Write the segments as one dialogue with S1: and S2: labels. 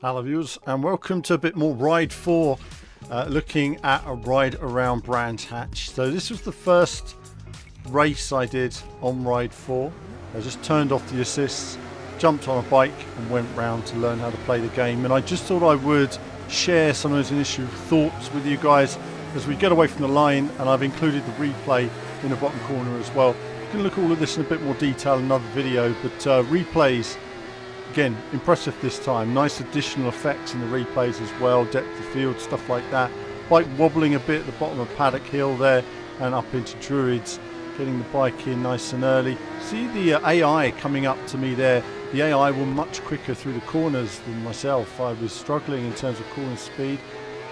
S1: Hello viewers and welcome to a bit more Ride 4, looking at a ride around Brands Hatch. So this was the first race I did on Ride 4. I just turned off the assists, jumped on a bike and went round to learn how to play the game, and I just thought I would share some of those initial thoughts with you guys as we get away from the line, and I've included the replay in the bottom corner as well. I'm going to look at all of this in a bit more detail in another video, but replays, again, impressive this time. Nice additional effects in the replays as well, depth of field, stuff like that. Bike wobbling a bit at the bottom of Paddock Hill there and up into Druids, getting the bike in nice and early. See the AI coming up to me there. The AI were much quicker through the corners than myself. I was struggling in terms of corner speed.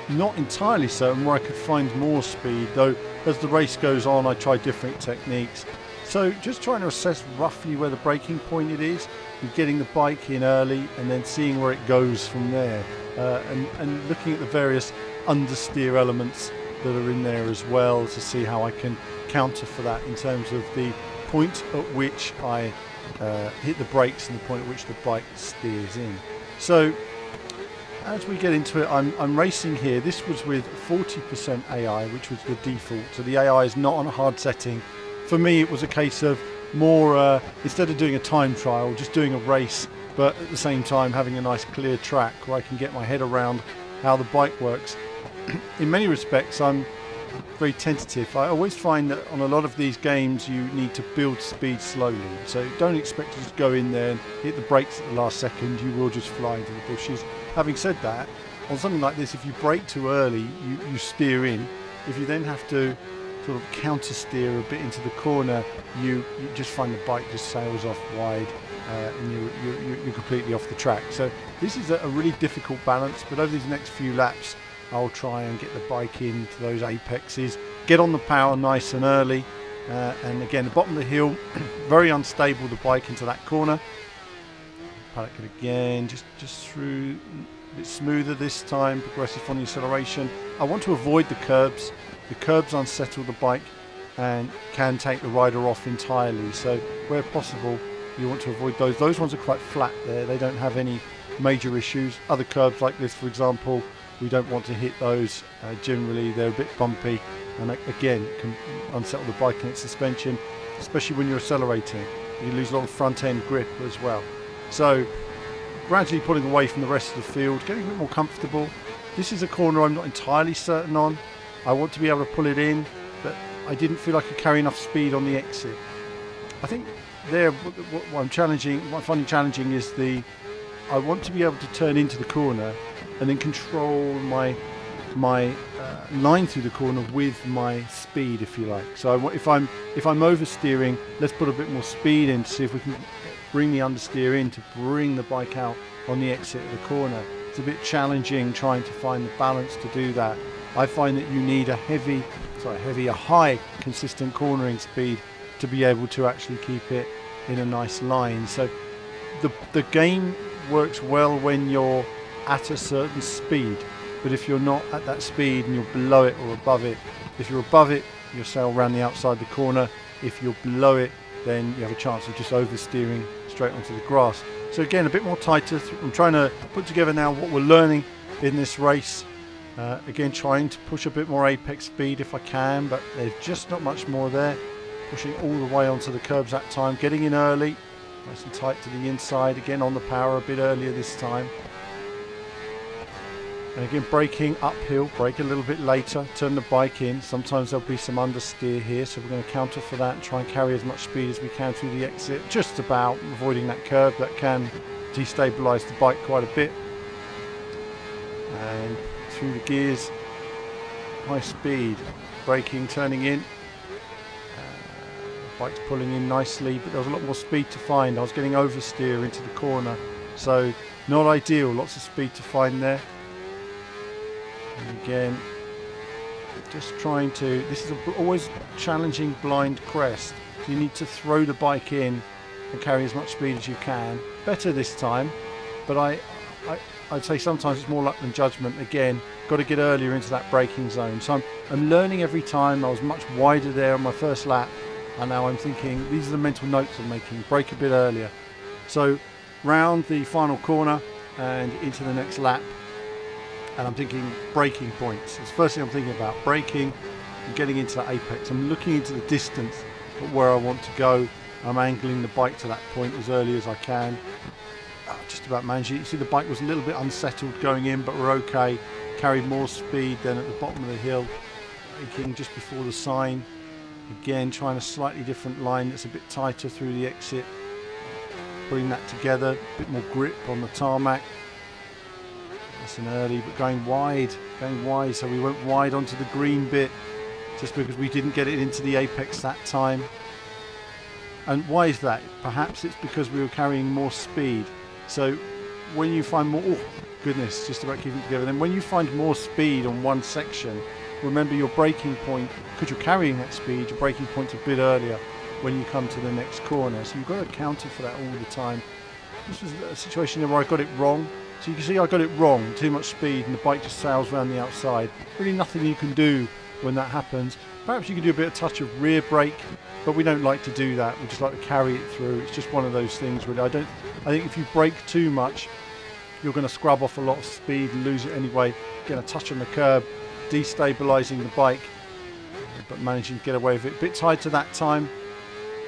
S1: Not entirely certain where I could find more speed, though as the race goes on I try different techniques. So just trying to assess roughly where the braking point it is, and getting the bike in early and then seeing where it goes from there, and looking at the various understeer elements that are in there as well to see how I can counter for that in terms of the point at which I hit the brakes and the point at which the bike steers in. So as we get into it, I'm racing here. This was with 40% AI, which was the default, so the AI is not on a hard setting. For me it was a case of more, instead of doing a time trial, just doing a race, but at the same time having a nice clear track where I can get my head around how the bike works. In many respects I'm very tentative. I always find that on a lot of these games you need to build speed slowly, so don't expect to just go in there and hit the brakes at the last second. You will just fly into the bushes. Having said that, on something like this, if you brake too early you steer in. If you then have to sort of counter steer a bit into the corner, you just find the bike just sails off wide, and you're completely off the track. So this is a really difficult balance, but over these next few laps I'll try and get the bike into those apexes, get on the power nice and early, and again the bottom of the hill, very unstable, the bike into that corner. Paddock it again, just through, a bit smoother this time, progressive on the acceleration. I want to avoid the curbs. The curbs unsettle the bike and can take the rider off entirely, so where possible you want to avoid those. Those ones are quite flat there, they don't have any major issues. Other curbs like this, for example, we don't want to hit those. Generally they're a bit bumpy and again can unsettle the bike and its suspension, especially when you're accelerating. You lose a lot of front end grip as well. So gradually pulling away from the rest of the field, getting a bit more comfortable. This is a corner I'm not entirely certain on. I want to be able to pull it in, but I didn't feel I could carry enough speed on the exit. I think there what I'm finding challenging is I want to be able to turn into the corner and then control my line through the corner with my speed, if you like. So if I'm oversteering, let's put a bit more speed in to see if we can bring the understeer in to bring the bike out on the exit of the corner. It's a bit challenging trying to find the balance to do that. I find that you need a high consistent cornering speed to be able to actually keep it in a nice line. So the game works well when you're at a certain speed, but if you're not at that speed and you're below it or above it, if you're above it you'll sail around the outside the corner. If you're below it, then you have a chance of just oversteering straight onto the grass. So again, a bit more tighter. I'm trying to put together now what we're learning in this race. Again, trying to push a bit more apex speed if I can, but there's just not much more there. Pushing all the way onto the curbs that time, getting in early, nice and tight to the inside, again on the power a bit earlier this time. And again, braking uphill, brake a little bit later, turn the bike in. Sometimes there'll be some understeer here, so we're going to counter for that and try and carry as much speed as we can through the exit, just about avoiding that curb that can destabilise the bike quite a bit. And through the gears, high speed, braking, turning in. Bike's pulling in nicely, but there was a lot more speed to find. I was getting oversteer into the corner, so not ideal. Lots of speed to find there. And again, just trying to, this is always challenging blind crest. So you need to throw the bike in and carry as much speed as you can. Better this time, but I'd say sometimes it's more luck than judgment. Again, got to get earlier into that braking zone. So I'm learning every time. I was much wider there on my first lap, and now I'm thinking these are the mental notes I'm making. Brake a bit earlier. So round the final corner, and into the next lap, and I'm thinking braking points. It's the first thing I'm thinking about, braking and getting into that apex. I'm looking into the distance of where I want to go. I'm angling the bike to that point as early as I can. Just about managed it. You see the bike was a little bit unsettled going in, but we're okay. Carried more speed than at the bottom of the hill. Braking just before the sign. Again, trying a slightly different line that's a bit tighter through the exit. Putting that together, a bit more grip on the tarmac. That's an early, but going wide. So we went wide onto the green bit just because we didn't get it into the apex that time. And why is that? Perhaps it's because we were carrying more speed. So when you find more, oh goodness, just about keeping it together. Then when you find more speed on one section, remember your braking point, because you're carrying that speed, your braking point's a bit earlier when you come to the next corner. So you've got to account for that all the time. This was a situation where I got it wrong. So you can see I got it wrong, too much speed, and the bike just sails around the outside. Really nothing you can do when that happens. Perhaps you can do a bit of touch of rear brake, but we don't like to do that. We just like to carry it through. It's just one of those things really. I think if you brake too much, you're going to scrub off a lot of speed and lose it anyway. Get a touch on the curb, destabilising the bike, but managing to get away with it. A bit tighter that time,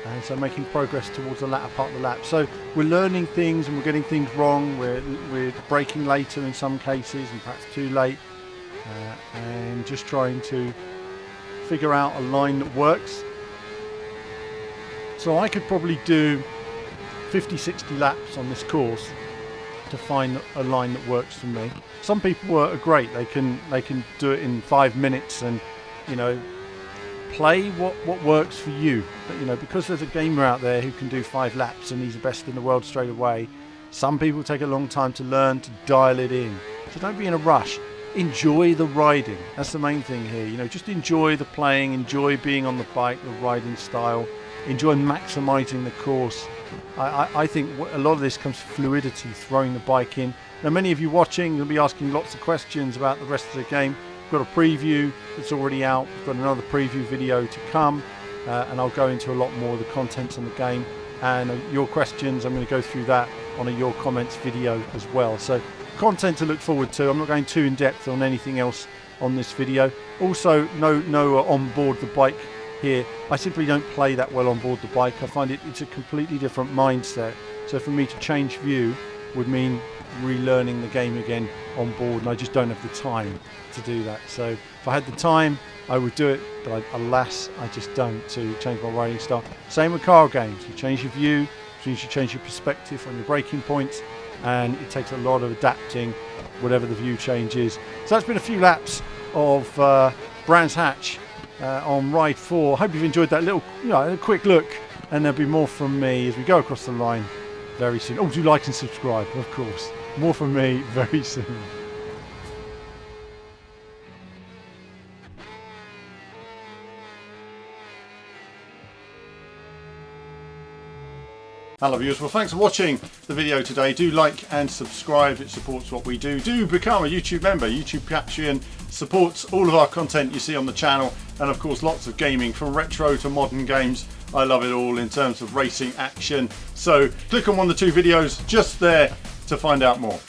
S1: and so making progress towards the latter part of the lap. So we're learning things and we're getting things wrong. We're braking later in some cases and perhaps too late, and just trying to figure out a line that works. So I could probably do 50-60 laps on this course to find a line that works for me. Some people are great, they can do it in 5 minutes and, you know, play what works for you. But, you know, because there's a gamer out there who can do 5 laps and he's the best in the world straight away, some people take a long time to learn to dial it in. So don't be in a rush. Enjoy the riding. That's the main thing here. You know, just enjoy the playing, enjoy being on the bike, the riding style, enjoy maximising the course. I think a lot of this comes from fluidity, throwing the bike in. Now, many of you watching will be asking lots of questions about the rest of the game. We've got a preview that's already out. We've got another preview video to come, and I'll go into a lot more of the contents on the game. And your questions, I'm going to go through that on a your comments video as well. So content to look forward to. I'm not going too in depth on anything else on this video. Also, no on board the bike here. I simply don't play that well on board the bike. I find it's a completely different mindset. So for me to change view would mean relearning the game again on board, and I just don't have the time to do that. So if I had the time, I would do it, but alas, I just don't, to change my riding style. Same with car games. You change your view, which means you change your perspective on your braking points, and it takes a lot of adapting whatever the view change is. So that's been a few laps of Brands Hatch on Ride 4. Hope you've enjoyed that little, a quick look, and there'll be more from me as we go across the line very soon. Oh, do like and subscribe, of course. More from me very soon. Hello viewers, well thanks for watching the video today. Do like and subscribe, it supports what we do. Do become a YouTube member. YouTube Patreon supports all of our content you see on the channel, and of course lots of gaming from retro to modern games. I love it all in terms of racing action. So click on one of the 2 videos just there to find out more.